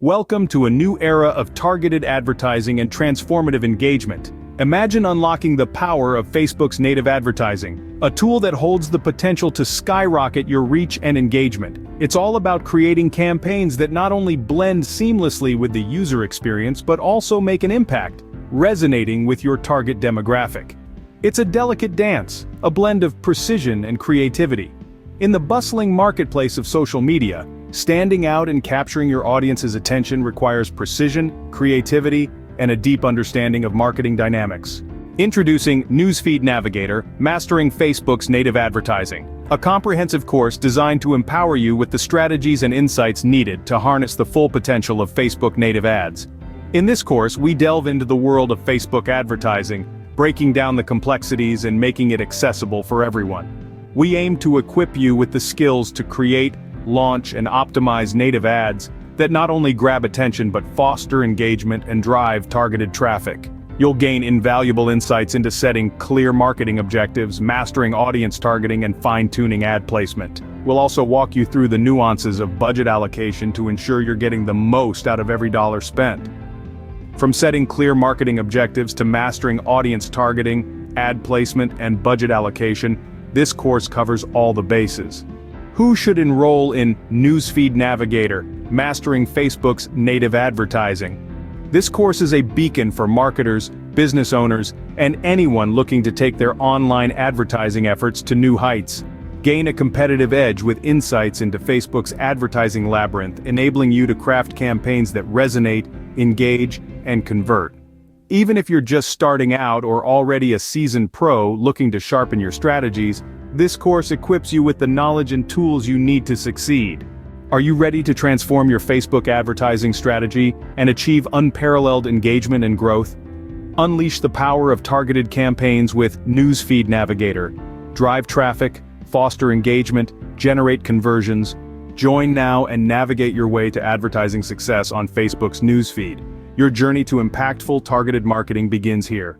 Welcome to a new era of targeted advertising and transformative engagement. Imagine unlocking the power of Facebook's native advertising, a tool that holds the potential to skyrocket your reach and engagement. It's all about creating campaigns that not only blend seamlessly with the user experience but also make an impact, resonating with your target demographic. It's a delicate dance, a blend of precision and creativity. In the bustling marketplace of social media, standing out and capturing your audience's attention requires precision, creativity, and a deep understanding of marketing dynamics. Introducing Newsfeed Navigator, Mastering Facebook's Native Advertising, a comprehensive course designed to empower you with the strategies and insights needed to harness the full potential of Facebook native ads. In this course, we delve into the world of Facebook advertising, breaking down the complexities and making it accessible for everyone. We aim to equip you with the skills to create, launch, and optimize native ads that not only grab attention but foster engagement and drive targeted traffic. You'll gain invaluable insights into setting clear marketing objectives, mastering audience targeting, and fine-tuning ad placement. We'll also walk you through the nuances of budget allocation to ensure you're getting the most out of every dollar spent. From setting clear marketing objectives to mastering audience targeting, ad placement, and budget allocation, this course covers all the bases. Who should enroll in Newsfeed Navigator, Mastering Facebook's Native Advertising? This course is a beacon for marketers, business owners, and anyone looking to take their online advertising efforts to new heights. Gain a competitive edge with insights into Facebook's advertising labyrinth, enabling you to craft campaigns that resonate, engage, and convert. Even if you're just starting out or already a seasoned pro looking to sharpen your strategies, this course equips you with the knowledge and tools you need to succeed. Are you ready to transform your Facebook advertising strategy and achieve unparalleled engagement and growth? Unleash the power of targeted campaigns with Newsfeed Navigator. Drive traffic, foster engagement, generate conversions. Join now and navigate your way to advertising success on Facebook's newsfeed. Your journey to impactful targeted marketing begins here.